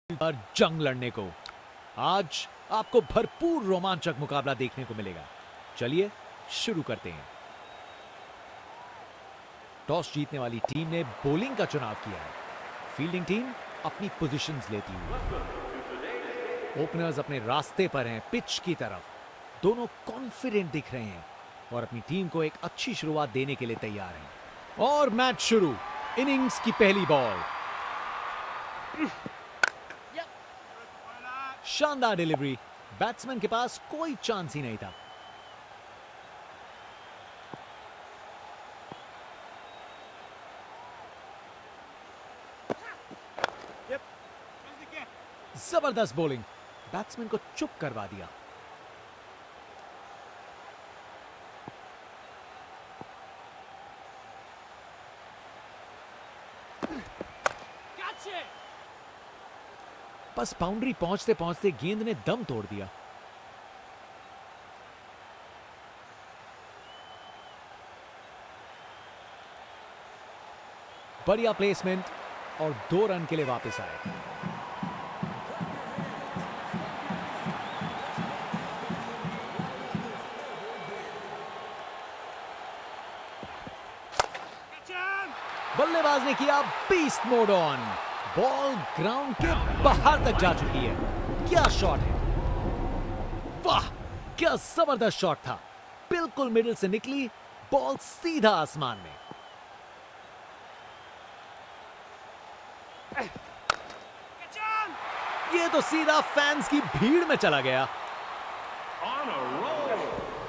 पर जंग लड़ने को। आज आपको भरपूर रोमांचक मुकाबला देखने को मिलेगा। चलिए शुरू करते हैं। टॉस जीतने वाली टीम ने बॉलिंग का चुनाव किया है। फील्डिंग टीम अपनी पोजीशंस लेती हुई। ओपनर्स अपने रास्ते पर हैं पिच की तरफ। दोनों कॉन्फिडेंट दिख रहे हैं और अपनी टीम को एक अच्छी शुरुआत देने के लिए तैयार हैं। और मैच शुरू। इनिंग्स की पहली बॉल। शानदार डिलीवरी। बैट्समैन के पास कोई चांस ही नहीं था। जबरदस्त बॉलिंग। बैट्समैन को चुप करवा दिया। बस बाउंड्री पहुंचते पहुंचते गेंद ने दम तोड़ दिया। बढ़िया प्लेसमेंट और 2 रन के लिए वापस आए। बल्लेबाज ने किया beast mode on. Ball ground के बाहर तक जा चुकी है। क्या शॉट है। वाह क्या जबरदस्त शॉट था। बिल्कुल मिडिल से निकली बॉल सीधा आसमान में। ये तो सीधा फैंस की भीड़ में चला गया।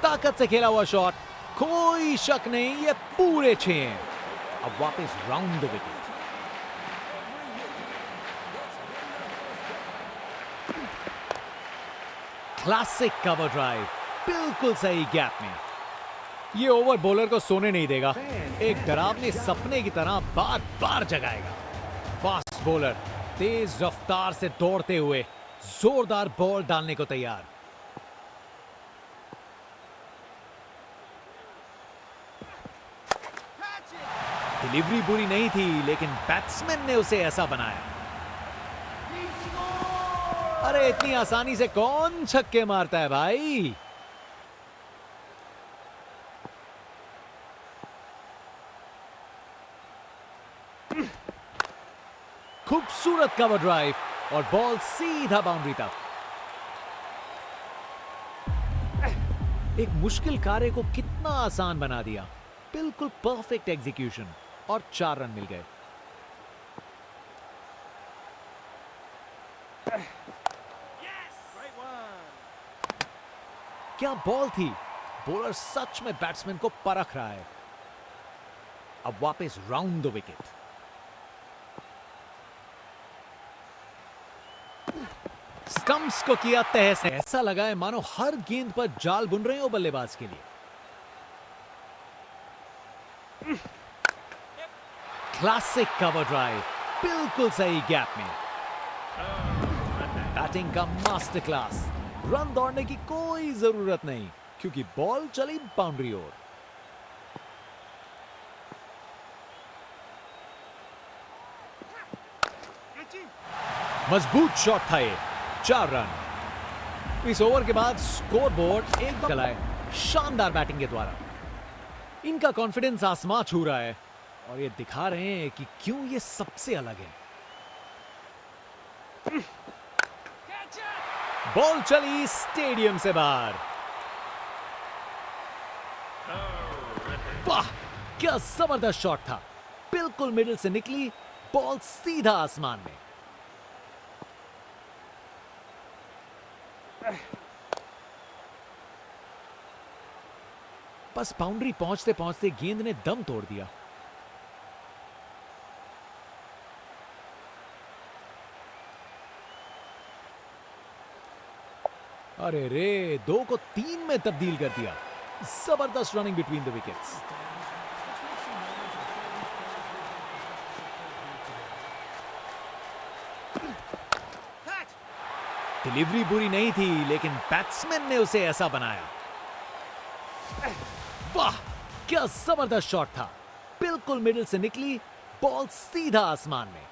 ताकत से खेला हुआ शॉट। कोई शक नहीं ये पूरे 6 हैं। अब वापस round the wicket. Classic cover drive. बिल्कुल सही गैप में। ये ओवर बॉलर को सोने नहीं देगा। एक डरावने सपने की तरह बार बार जगाएगा। फास्ट बॉलर तेज रफ्तार से दौड़ते हुए जोरदार बॉल डालने को तैयार। डिलीवरी बुरी नहीं थी लेकिन बैट्समैन ने उसे ऐसा बनाया। अरे इतनी आसानी से कौन छक्के मारता है भाई। खूबसूरत कवर ड्राइव और बॉल सीधा बाउंड्री तक। एक मुश्किल कार्य को कितना आसान बना दिया। बिल्कुल परफेक्ट एग्जीक्यूशन और 4 रन मिल गए। क्या बॉल थी। बॉलर सच में बैट्समैन को परख रहा है। अब वापस राउंड द विकेट। स्टंप्स को किया तहस। ऐसा लगा है मानो हर गेंद पर जाल बुन रहे हो बल्लेबाज के लिए। Classic cover drive. बिल्कुल सही गैप में। बैटिंग का मास्टर क्लास। रन दौड़ने की कोई जरूरत नहीं क्योंकि बॉल चली बाउंड्री ओर। मजबूत शॉट था ये। 4 रन। इस ओवर के बाद स्कोर बोर्ड एक चलाए शानदार बैटिंग के द्वारा। इनका कॉन्फिडेंस आसमां छू रहा है और ये दिखा रहे हैं कि क्यों ये सबसे अलग है। बॉल चली स्टेडियम से बाहर। वाह क्या जबरदस्त शॉट था। बिल्कुल मिडिल से निकली बॉल सीधा आसमान में। बस बाउंड्री पहुंचते पहुंचते गेंद ने दम तोड़ दिया। अरे रे 2 को 3 में तब्दील कर दिया। जबरदस्त running between the wickets. Delivery बुरी नहीं थी लेकिन बैट्समैन ने उसे ऐसा बनाया। वाह क्या जबरदस्त शॉट था। बिल्कुल मिडिल से निकली बॉल सीधा आसमान में।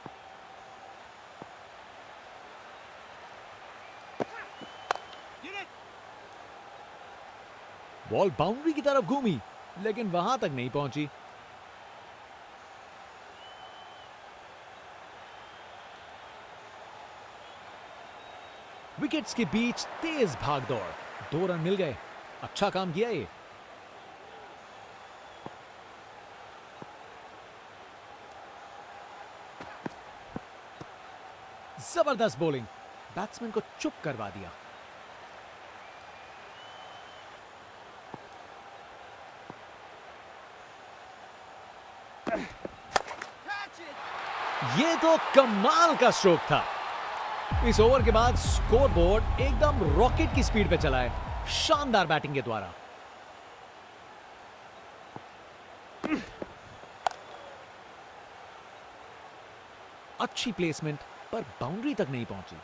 बॉल बाउंड्री की तरफ घूमी, लेकिन वहां तक नहीं पहुंची। विकेट्स के बीच तेज भागदौड़, 2 रन मिल गए। अच्छा काम किया ये। जबरदस्त बॉलिंग, बैट्समैन को चुप करवा दिया। ये तो कमाल का स्ट्रोक था। इस ओवर के बाद स्कोरबोर्ड एकदम रॉकेट की स्पीड पे चला है, शानदार बैटिंग के द्वारा। अच्छी प्लेसमेंट, पर बाउंड्री तक नहीं पहुंची।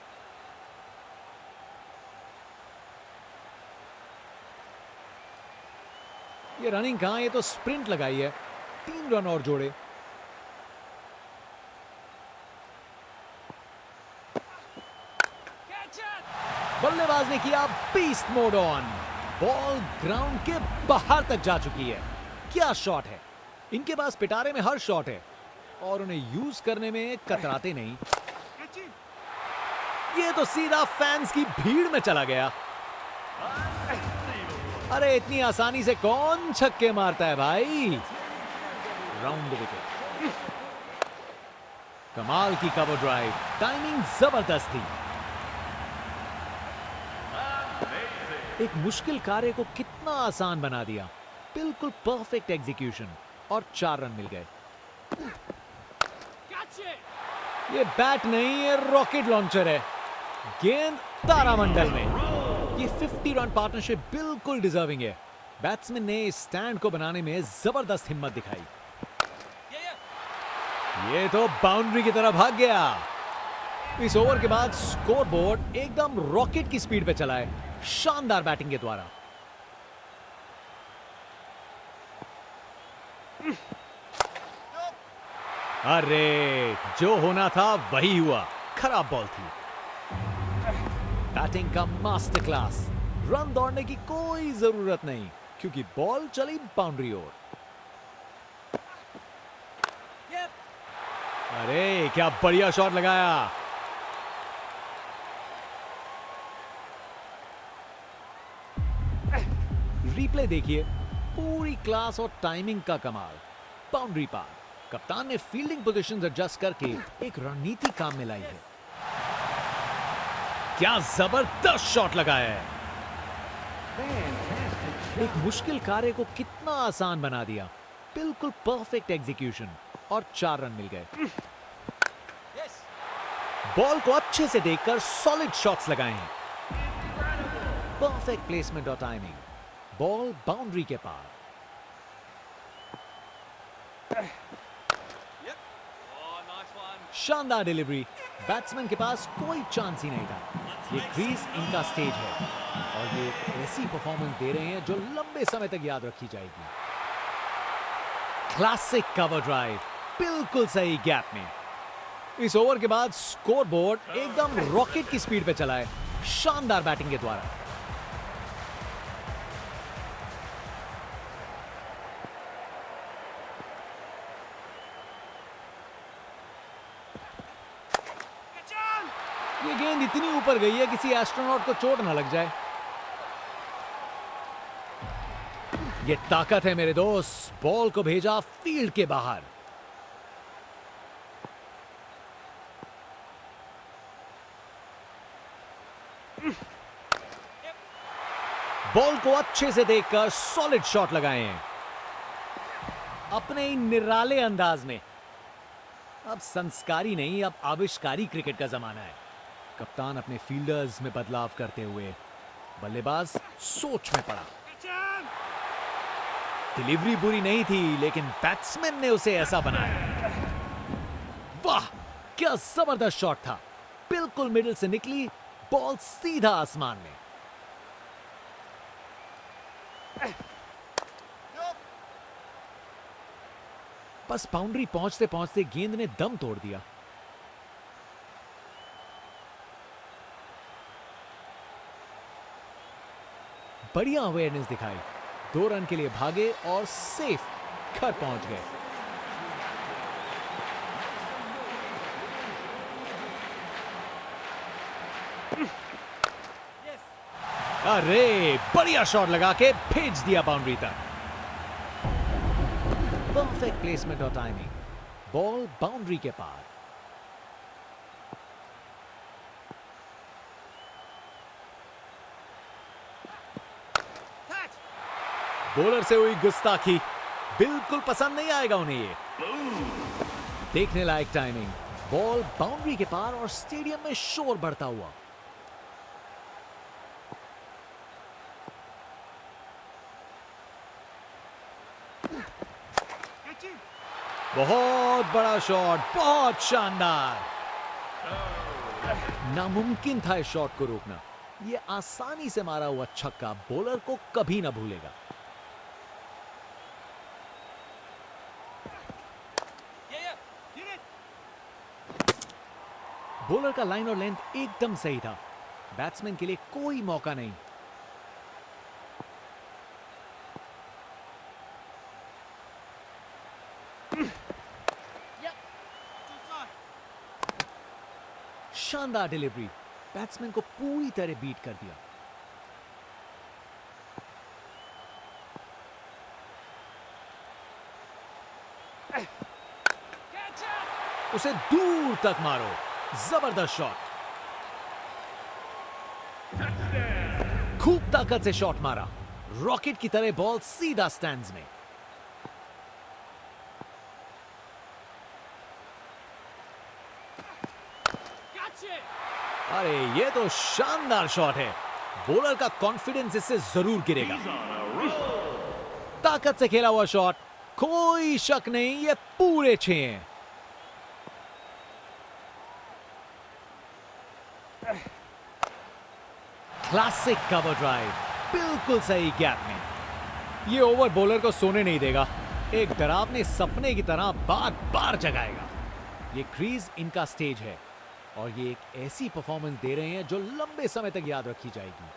ये रनिंग कहां, ये तो स्प्रिंट लगाई है। 3 रन और जोड़े। बल्लेबाज ने किया beast mode on. Ball ground के बाहर तक जा चुकी है। क्या शॉट है! इनके पास पिटारे में हर शॉट है और उन्हें यूज करने में कतराते नहीं। ये तो सीधा फैंस की भीड़ में चला गया। अरे इतनी आसानी से कौन छक्के मारता है भाई। Round wicket. कमाल की कवर ड्राइव, टाइमिंग जबरदस्त थी। एक मुश्किल कार्य को कितना आसान बना दिया। बिल्कुल परफेक्ट एग्जीक्यूशन और 4 रन मिल गए। ये बैट नहीं, ये रॉकेट लॉन्चर है। गेंद तारामंडल में। ये 50 रन पार्टनरशिप बिल्कुल डिजर्विंग है। बैट्समैन ने इस स्टैंड को बनाने में जबरदस्त हिम्मत दिखाई। ये तो बाउंड्री की तरफ भाग गया। इस ओवर के बाद स्कोरबोर्ड एकदम रॉकेट की स्पीड पे चला है, शानदार बैटिंग के द्वारा। अरे जो होना था वही हुआ। खराब बॉल थी। बैटिंग का मास्टर क्लास। रन दौड़ने की कोई जरूरत नहीं, क्योंकि बॉल चली बाउंड्री ओर। अरे क्या बढ़िया शॉट लगाया। रिप्ले देखिए, पूरी क्लास और टाइमिंग का कमाल। बाउंड्री पार। कप्तान ने फील्डिंग पोजीशंस एडजस्ट करके एक रणनीति काम में लाई है। क्या जबरदस्त शॉट लगाया है। एक मुश्किल कार्य को कितना आसान बना दिया। बिल्कुल परफेक्ट एग्जीक्यूशन और 4 रन मिल गए। बॉल को अच्छे से देखकर सॉलिड शॉट्स लगाए हैं। परफेक्ट प्लेसमेंट और टाइमिंग। बॉल बाउंड्री के पार। शानदार डिलीवरी। बैट्समैन के पास कोई चांस ही नहीं था। ये क्रीज इनका स्टेज है और ये एक ऐसी परफॉर्मेंस दे रहे हैं जो लंबे समय तक याद रखी जाएगी। क्लासिक कवर ड्राइव, बिल्कुल सही गैप में। इस ओवर के बाद स्कोरबोर्ड एकदम रॉकेट की स्पीड पे चला है, शानदार बैटिंग के द्वारा। ये गेंद इतनी ऊपर गई है किसी एस्ट्रोनॉट को चोट ना लग जाए। ये ताकत है मेरे दोस्त। बॉल को भेजा फील्ड के बाहर। बॉल को अच्छे से देखकर सॉलिड शॉट लगाए हैं अपने ही निराले अंदाज में। अब संस्कारी नहीं, अब आविष्कारी क्रिकेट का जमाना है। कप्तान अपने फील्डर्स में बदलाव करते हुए बल्लेबाज सोच में पड़ा। डिलीवरी बुरी नहीं थी, लेकिन बैट्समैन ने उसे ऐसा बनाया। वाह क्या जबरदस्त शॉट था। बिल्कुल मिडिल से निकली बॉल सीधा आसमान में। बस बाउंड्री पहुंचते पहुंचते गेंद ने दम तोड़ दिया। बढ़िया अवेयरनेस दिखाई, 2 रन के लिए भागे और सेफ घर पहुंच गए। अरे बढ़िया शॉट लगा के भेज दिया बाउंड्री तक। परफेक्ट प्लेसमेंट और टाइमिंग, बॉल बाउंड्री के पार। बॉलर से हुई गुस्ताखी, बिल्कुल पसंद नहीं आएगा उन्हें ये। देखने लायक टाइमिंग, बॉल बाउंड्री के पार और स्टेडियम में शोर बढ़ता हुआ। बहुत बड़ा शॉट, बहुत शानदार। नामुमकिन था इस शॉट को रोकना। यह आसानी से मारा हुआ छक्का बॉलर को कभी ना भूलेगा। बॉलर का लाइन और लेंथ एकदम सही था। बैट्समैन के लिए कोई मौका नहीं। शानदार डिलीवरी, बैट्समैन को पूरी तरह बीट कर दिया। उसे दूर तक मारो, जबरदस्त शॉट। खूब ताकत से शॉट मारा, रॉकेट की तरह बॉल सीधा स्टैंड्स में। अरे ये तो शानदार शॉट है। बॉलर का कॉन्फिडेंस इससे जरूर गिरेगा। ताकत से खेला हुआ शॉट, कोई शक नहीं ये पूरे 6 हैं। क्लासिक कवर ड्राइव, बिल्कुल सही गैप में। ये ओवर बॉलर को सोने नहीं देगा, एक डरावने सपने की तरह बार बार जगाएगा। ये क्रीज इनका स्टेज है और ये एक ऐसी परफॉर्मेंस दे रहे हैं जो लंबे समय तक याद रखी जाएगी।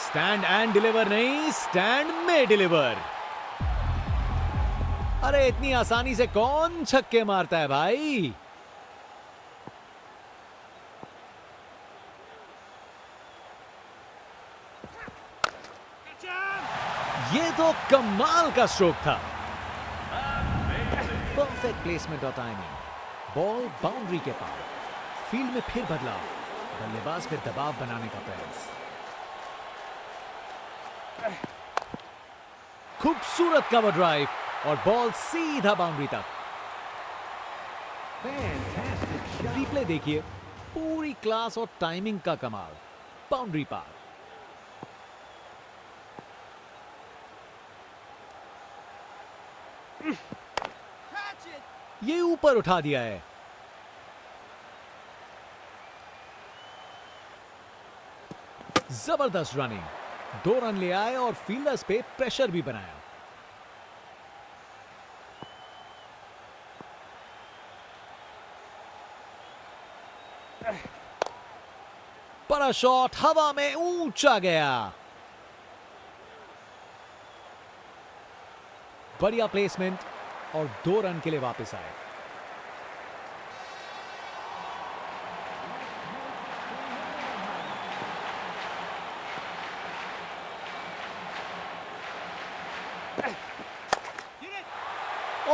स्टैंड एंड डिलीवर नहीं, स्टैंड में डिलीवर। अरे इतनी आसानी से कौन छक्के मारता है भाई। ये तो कमाल का स्ट्रोक था। परफेक्ट प्लेसमेंट और टाइमिंग, बॉल बाउंड्री के पार। फील्ड में फिर बदलाव, बल्लेबाज पे दबाव बनाने का प्रयास। खूबसूरत कवर ड्राइव और बॉल सीधा बाउंड्री तक। रिप्ले देखिए, पूरी क्लास और टाइमिंग का कमाल। बाउंड्री पार। ये ऊपर उठा दिया है। जबरदस्त रनिंग, 2 रन ले आए और फील्डर्स पे प्रेशर भी बनाया। बड़ा शॉट हवा में ऊंचा गया। बढ़िया प्लेसमेंट और 2 रन के लिए वापस आए।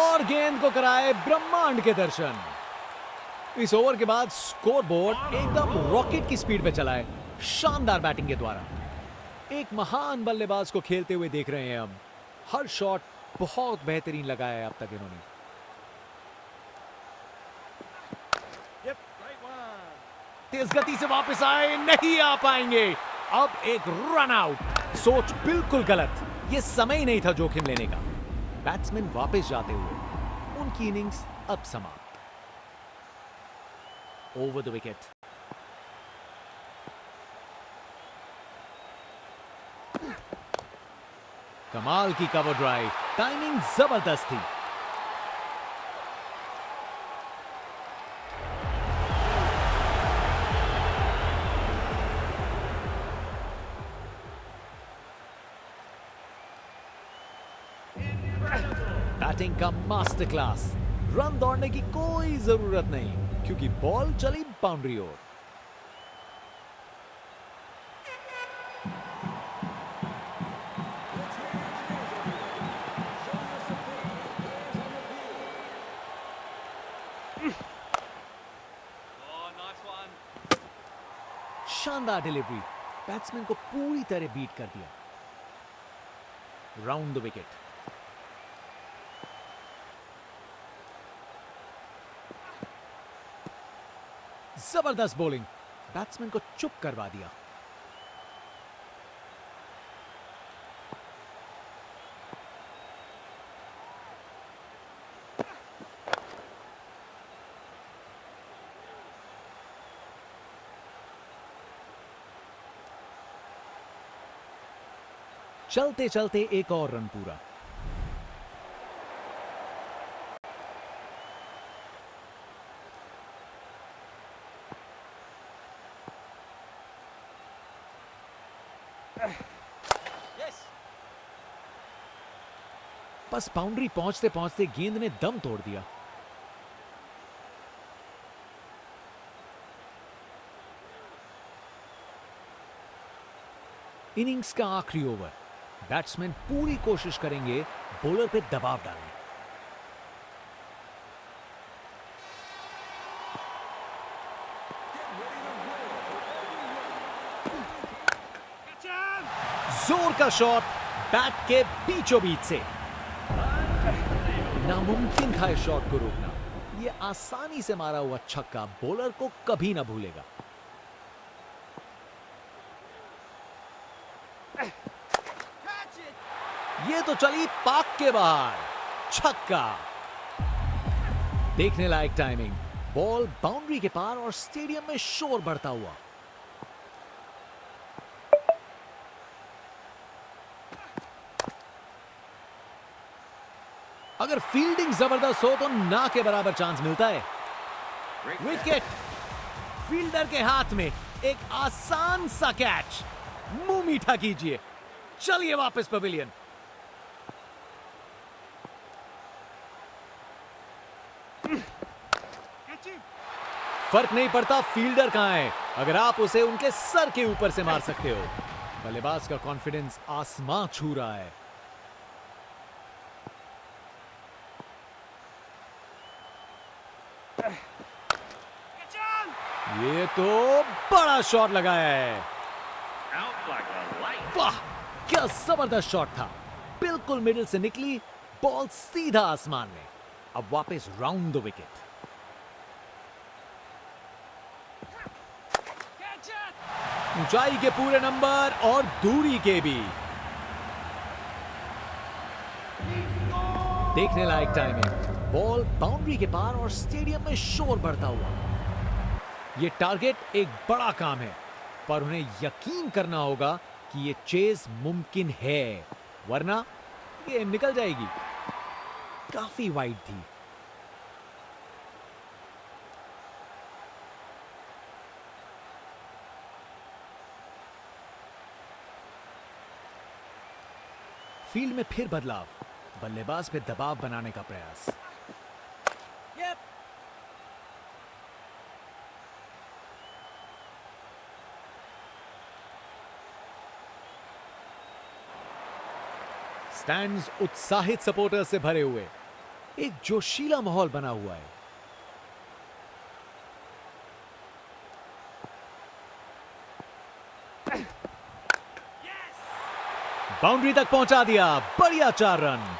और गेंद को कराए ब्रह्मांड के दर्शन। इस ओवर के बाद स्कोरबोर्ड एकदम रॉकेट की स्पीड पे चला है, शानदार बैटिंग के द्वारा। एक महान बल्लेबाज को खेलते हुए देख रहे हैं हम। हर शॉट बहुत बेहतरीन लगाया है अब तक इन्होंने। तेज गति से वापस आए, नहीं आ पाएंगे। अब एक रन आउट। सोच बिल्कुल गलत, यह समय ही नहीं था जोखिम लेने का। बैट्समैन वापस जाते हुए, उनकी इनिंग्स अब समाप्त। Over the wicket. कमाल की कवर ड्राइव, टाइमिंग जबरदस्त थी। बैटिंग का मास्टर क्लास। रन दौड़ने की कोई जरूरत नहीं क्योंकि बॉल चली बाउंड्री ओर। शानदार डिलीवरी, बैट्समैन को पूरी तरह बीट कर दिया। Round the wicket. जबरदस्त बॉलिंग, बैट्समैन को चुप करवा दिया। चलते चलते एक और रन पूरा। बस बाउंड्री पहुंचते पहुंचते गेंद ने दम तोड़ दिया। इनिंग्स का आखिरी ओवर। बैट्समैन पूरी कोशिश करेंगे बॉलर पे दबाव डालने। जोर का शॉट बैट के बीचों बीच से। नामुमकिन था इस शॉट को रोकना। यह आसानी से मारा हुआ छक्का बॉलर को कभी ना भूलेगा। ये तो चली पाक के बाहर, छक्का। देखने लायक टाइमिंग, बॉल बाउंड्री के पार और स्टेडियम में शोर बढ़ता हुआ। अगर फील्डिंग जबरदस्त हो तो ना के बराबर चांस मिलता है। विकेट, फील्डर के हाथ में एक आसान सा कैच। मुंह मीठा कीजिए, चलिए वापस पवेलियन। फर्क नहीं पड़ता फील्डर कहां है, अगर आप उसे उनके सर के ऊपर से मार सकते हो। बल्लेबाज का कॉन्फिडेंस आसमां छू रहा है। ये तो बड़ा शॉट लगाया है। वाह, क्या जबरदस्त शॉट था। बिल्कुल मिडिल से निकली बॉल सीधा आसमान में। अब वापस राउंड द विकेट। ऊंचाई के पूरे नंबर और दूरी के भी। देखने लायक टाइमिंग, बॉल बाउंड्री के पार और स्टेडियम में शोर बढ़ता हुआ। यह टारगेट एक बड़ा काम है, पर उन्हें यकीन करना होगा कि यह चेज मुमकिन है, वरना गेम निकल जाएगी। काफी वाइड थी। फील्ड में फिर बदलाव, बल्लेबाज पे दबाव बनाने का प्रयास। स्टैंड्स उत्साहित सपोर्टर्स से भरे हुए, एक जोशीला माहौल बना हुआ है। बाउंड्री तक पहुंचा दिया, बढ़िया 4 रन।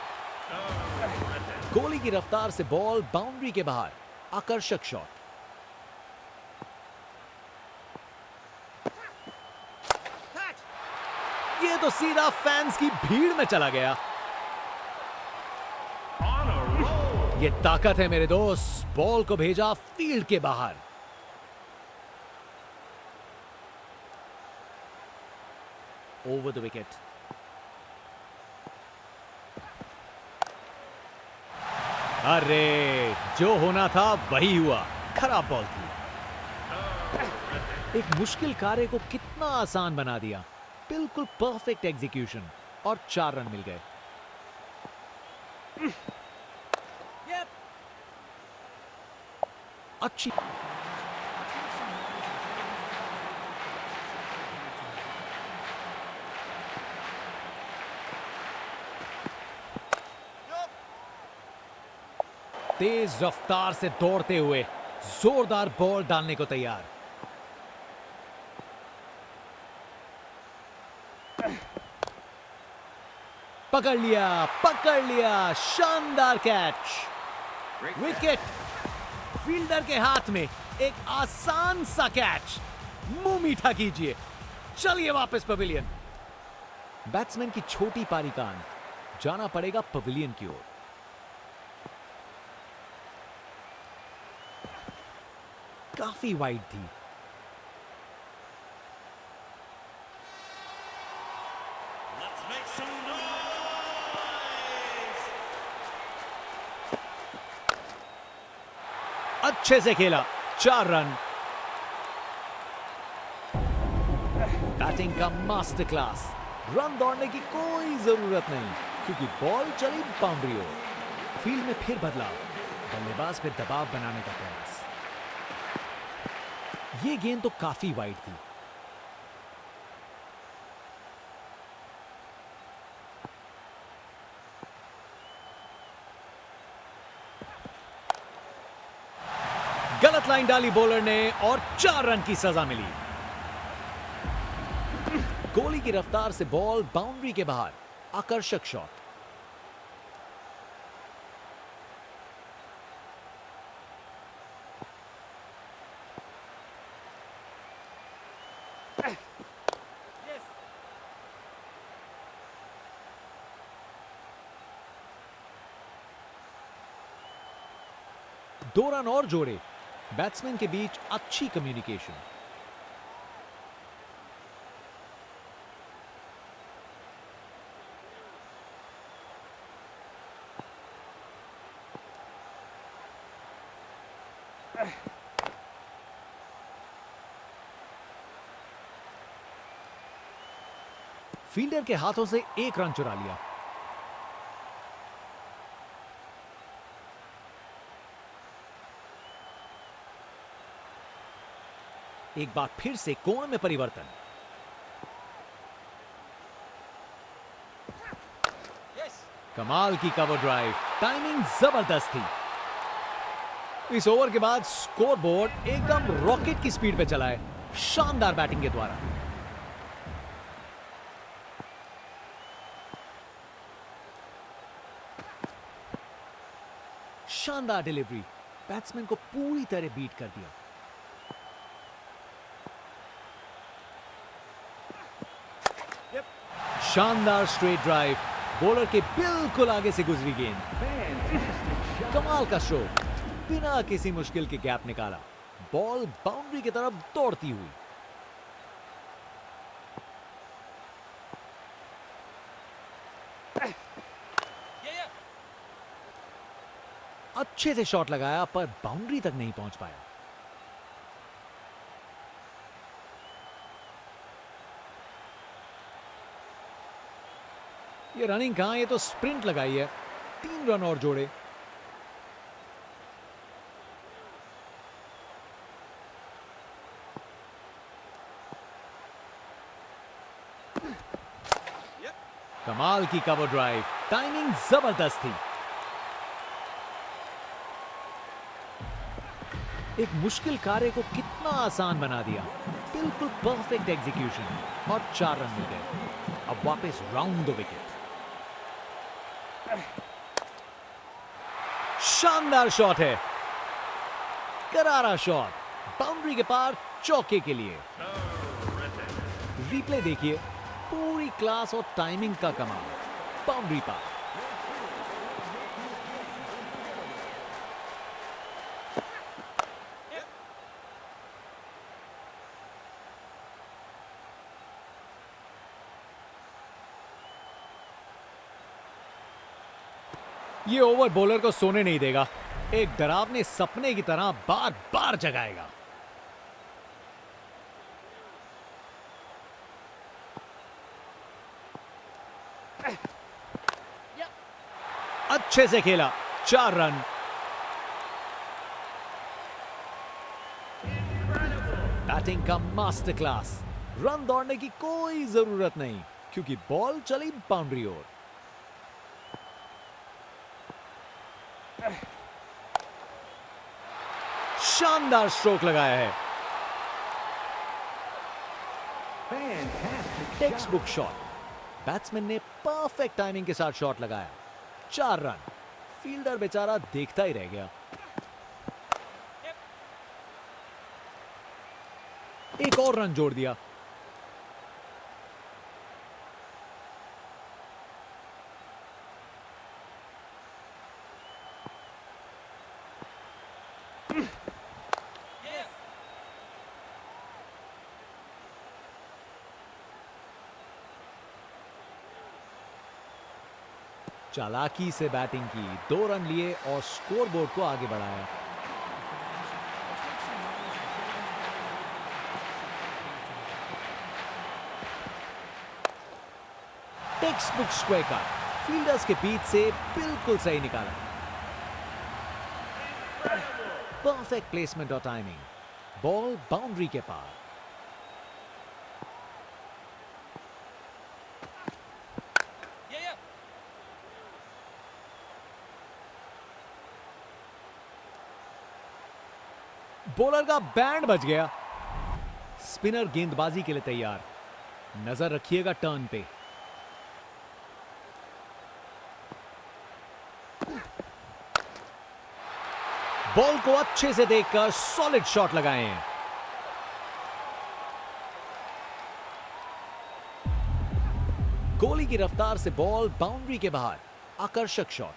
कोहली की रफ्तार से बॉल बाउंड्री के बाहर, आकर्षक शॉट। ये तो सीधा फैंस की भीड़ में चला गया। ये ताकत है मेरे दोस्त, बॉल को भेजा फील्ड के बाहर। Over the wicket. अरे, जो होना था वही हुआ। खराब बॉल थी। एक मुश्किल कार्य को कितना आसान बना दिया। बिल्कुल परफेक्ट एग्जीक्यूशन और 4 रन मिल गए। अच्छी तेज रफ्तार से दौड़ते हुए जोरदार बॉल डालने को तैयार। पकड़ लिया, शानदार कैच। विकेट, फील्डर के हाथ में एक आसान सा कैच। मुंह मीठा कीजिए, चलिए वापस पवेलियन। बैट्समैन की छोटी पारी का अंत, जाना पड़ेगा पवेलियन की ओर। काफी वाइड थी। अच्छे से खेला, 4 रन। बैटिंग का मास्टर क्लास। रन दौड़ने की कोई जरूरत नहीं क्योंकि बॉल चली बाउंड्री ओर। फील्ड में फिर बदलाव, बल्लेबाज पे दबाव बनाने का प्रयास। ये गेंद तो काफी वाइड थी। गलत लाइन डाली बॉलर ने और 4 रन की सजा मिली। गोली की रफ्तार से बॉल बाउंड्री के बाहर, आकर्षक शॉट। दो रन और जोड़े। बैट्समैन के बीच अच्छी कम्युनिकेशन। फील्डर के हाथों से 1 रन चुरा लिया। एक बार फिर से कोण में परिवर्तन। कमाल की कवर ड्राइव, टाइमिंग जबरदस्त थी। इस ओवर के बाद स्कोरबोर्ड एकदम रॉकेट की स्पीड पे चला है, शानदार बैटिंग के द्वारा। शानदार डिलीवरी, बैट्समैन को पूरी तरह बीट कर दिया। शानदार स्ट्रेट ड्राइव, बॉलर के बिल्कुल आगे से गुजरी गेंद। कमाल का स्ट्रोक, बिना किसी मुश्किल के गैप निकाला। बॉल बाउंड्री की तरफ दौड़ती हुई। अच्छे से शॉट लगाया पर बाउंड्री तक नहीं पहुंच पाया। ये रनिंग कहां, ये तो स्प्रिंट लगाई है। 3 रन और जोड़े। कमाल की कवर ड्राइव, टाइमिंग जबरदस्त थी। एक मुश्किल कार्य को कितना आसान बना दिया। बिल्कुल परफेक्ट एग्जीक्यूशन और 4 रन मिल गए। अब वापस राउंड द विकेट। शानदार शॉट है, करारा शॉट, बाउंड्री के पार चौके के लिए। रिप्ले देखिए, पूरी क्लास और टाइमिंग का कमाल। बाउंड्री पार। ये ओवर बॉलर को सोने नहीं देगा, एक डरावने सपने की तरह बार बार जगाएगा। अच्छे से खेला, 4 रन। बैटिंग का मास्टर क्लास। रन दौड़ने की कोई जरूरत नहीं क्योंकि बॉल चली बाउंड्री ओर। शानदार स्ट्रोक लगाया है। Text book shot. बैट्समैन ने परफेक्ट टाइमिंग के साथ शॉट लगाया। 4 रन। फील्डर बेचारा देखता ही रह गया। एक और रन जोड़ दिया। चालाकी से बैटिंग की, 2 रन लिए और स्कोरबोर्ड को आगे बढ़ाया। टेक्स्ट बुक स्क्वायर का फील्डर्स के बीच से बिल्कुल सही निकाला। परफेक्ट प्लेसमेंट और टाइमिंग। बॉल बाउंड्री के पार। बॉलर का बैंड बज गया। स्पिनर गेंदबाजी के लिए तैयार। नजर रखिएगा टर्न पे। बॉल को अच्छे से देखकर सॉलिड शॉट लगाए हैं। गोली की रफ्तार से बॉल बाउंड्री के बाहर। आकर्षक शॉट।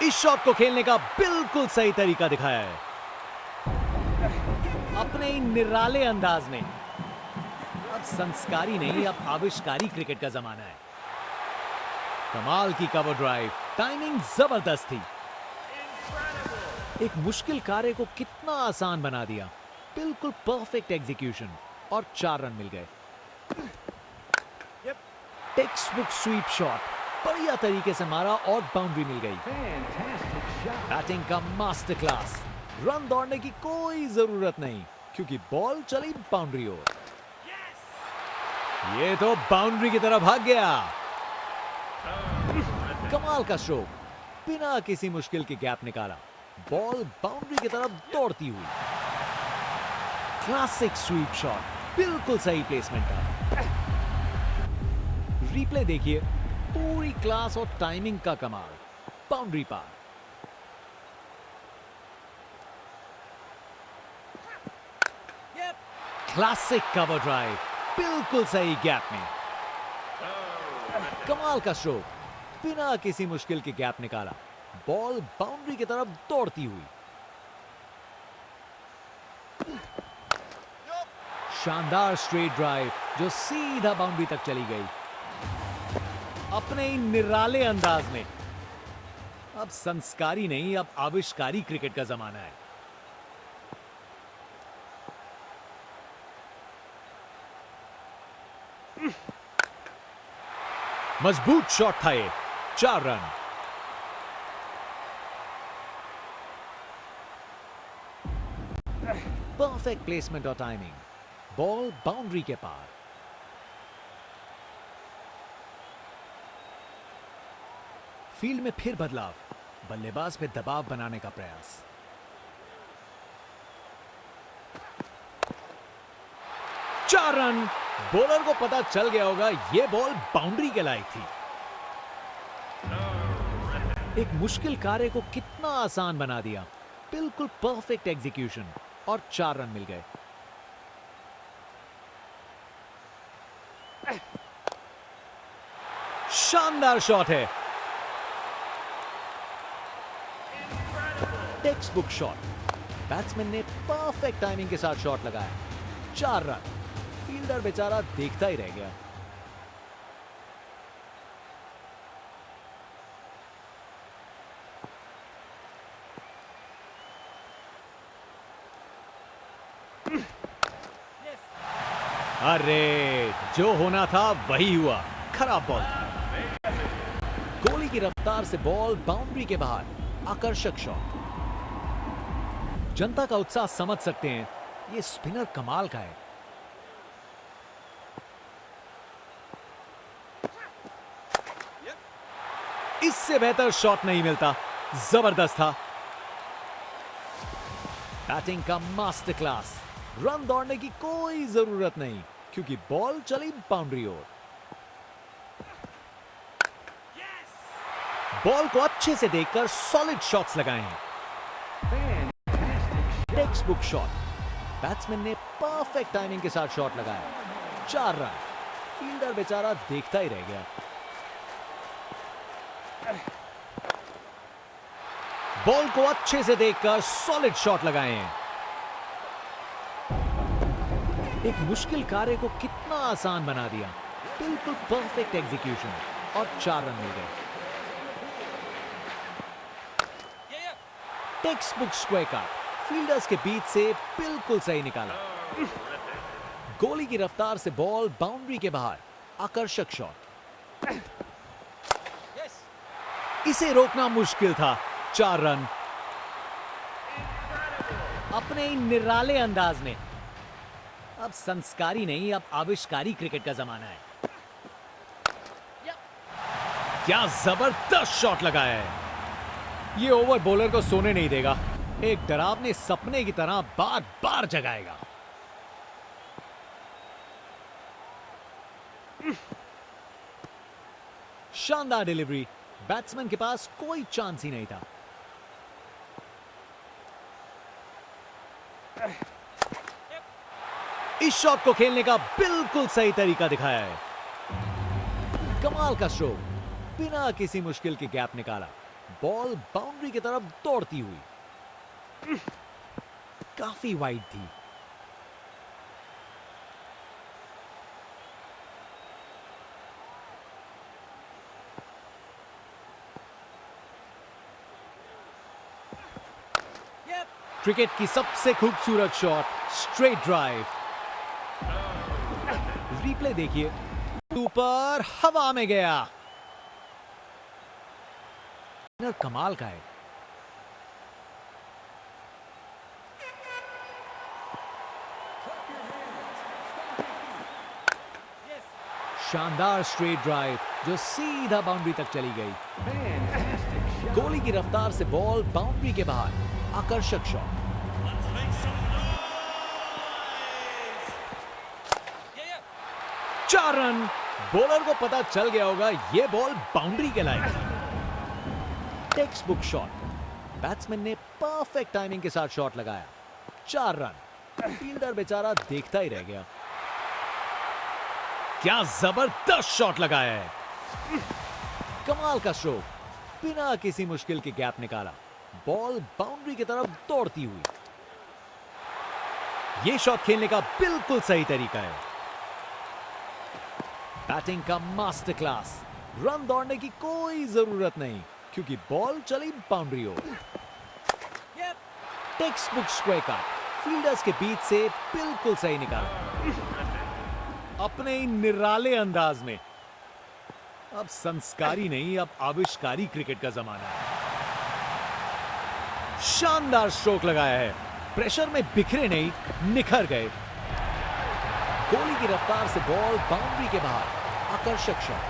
इस शॉट को खेलने का बिल्कुल सही तरीका दिखाया है। अपने ही निराले अंदाज में। अब संस्कारी नहीं, अब आविष्कारी क्रिकेट का जमाना है। कमाल की कवर ड्राइव। टाइमिंग जबरदस्त थी। एक मुश्किल कार्य को कितना आसान बना दिया। बिल्कुल परफेक्ट एग्जीक्यूशन और 4 रन मिल गए। Text book sweep shot. बढ़िया तरीके से मारा और बाउंड्री मिल गई। बैटिंग का मास्टर क्लास। रन दौड़ने की कोई जरूरत नहीं क्योंकि बॉल चली बाउंड्री ओर। ये तो बाउंड्री की तरफ भाग गया। कमाल का स्ट्रोक। बिना किसी मुश्किल के गैप निकाला। बॉल बाउंड्री की तरफ दौड़ती हुई। Classic sweep shot. बिल्कुल सही प्लेसमेंट था। रिप्ले देखिए। पूरी क्लास और टाइमिंग का कमाल। बाउंड्री पार। Classic cover drive. बिल्कुल सही गैप में। कमाल का स्ट्रोक। बिना किसी मुश्किल के गैप निकाला। बॉल बाउंड्री की तरफ दौड़ती हुई। शानदार स्ट्रेट ड्राइव जो सीधा बाउंड्री तक चली गई। अपने ही निराले अंदाज में। अब संस्कारी नहीं, अब आविष्कारी क्रिकेट का जमाना है। मजबूत शॉट था ये। 4 रन। परफेक्ट प्लेसमेंट और टाइमिंग। बॉल बाउंड्री के पार। फील्ड में फिर बदलाव। बल्लेबाज पे दबाव बनाने का प्रयास। चार रन। बॉलर को पता चल गया होगा यह बॉल बाउंड्री के लायक थी। एक मुश्किल कार्य को कितना आसान बना दिया। बिल्कुल परफेक्ट एग्जीक्यूशन और 4 रन मिल गए। शानदार शॉट है। Text book shot. बैट्समैन ने परफेक्ट टाइमिंग के साथ शॉट लगाया। 4 रन। फील्डर बेचारा देखता ही रह गया। अरे जो होना था वही हुआ। खराब बॉल थी। गोली की रफ्तार से बॉल बाउंड्री के बाहर। आकर्षक शॉट। जनता का उत्साह समझ सकते हैं, ये स्पिनर कमाल का है। इससे बेहतर शॉट नहीं मिलता, जबरदस्त था। बैटिंग का मास्टर क्लास। रन दौड़ने की कोई जरूरत नहीं क्योंकि बॉल चली बाउंड्री ओर। बॉल को अच्छे से देखकर सॉलिड शॉट्स लगाए हैं। Text book shot. बैट्समैन ने परफेक्ट टाइमिंग के साथ शॉट लगाया। 4 रन। फील्डर बेचारा देखता ही रह गया। बॉल को अच्छे से देखकर सॉलिड शॉट लगाए हैं। एक मुश्किल कार्य को कितना आसान बना दिया। बिल्कुल परफेक्ट एग्जीक्यूशन और 4 रन मिल गए। Text book square cut. Fielders के बीच से बिल्कुल सही निकाला। गोली की रफ्तार से बॉल बाउंड्री के बाहर। आकर्षक शॉट। इसे रोकना मुश्किल था। 4 रन। अपने ही निराले अंदाज में। अब संस्कारी नहीं, अब आविष्कारी क्रिकेट का जमाना है। क्या जबरदस्त शॉट लगाया है। ये ओवर बॉलर को सोने नहीं देगा। एक डरावने सपने की तरह बार बार जगाएगा। शानदार डिलीवरी। बैट्समैन के पास कोई चांस ही नहीं था। इस शॉट को खेलने का बिल्कुल सही तरीका दिखाया है। कमाल का स्ट्रोक। बिना किसी मुश्किल के गैप निकाला। बॉल बाउंड्री की तरफ दौड़ती हुई। काफी वाइड थी। क्रिकेट की सबसे खूबसूरत शॉट, स्ट्रेट ड्राइव। रिप्ले देखिए। ऊपर हवा में गया। कमाल का है। शानदार स्ट्रेट ड्राइव जो सीधा बाउंड्री तक चली गई। गोली की रफ्तार से बॉल बाउंड्री के बाहर। आकर्षक शॉट। 4 रन। बॉलर को पता चल गया होगा यह बॉल बाउंड्री के लायक थी। Text book shot. बैट्समैन ने परफेक्ट टाइमिंग के साथ शॉट लगाया। 4 रन। फील्डर बेचारा देखता ही रह गया। क्या जबरदस्त शॉट लगाया है। कमाल का स्ट्रोक। बिना किसी मुश्किल के गैप निकाला। बॉल बाउंड्री की तरफ दौड़ती हुई। यह शॉट खेलने का बिल्कुल सही तरीका है। बैटिंग का मास्टर क्लास। रन दौड़ने की कोई जरूरत नहीं क्योंकि बॉल चली बाउंड्री ओर। Textbook square cut. Fielders के बीच से बिल्कुल सही निकाला। अपने ही निराले अंदाज में। अब संस्कारी नहीं, अब आविष्कारी क्रिकेट का जमाना है। शानदार स्ट्रोक लगाया है। प्रेशर में बिखरे नहीं, निखर गए। गोली की रफ्तार से बॉल बाउंड्री के बाहर। आकर्षक शॉट।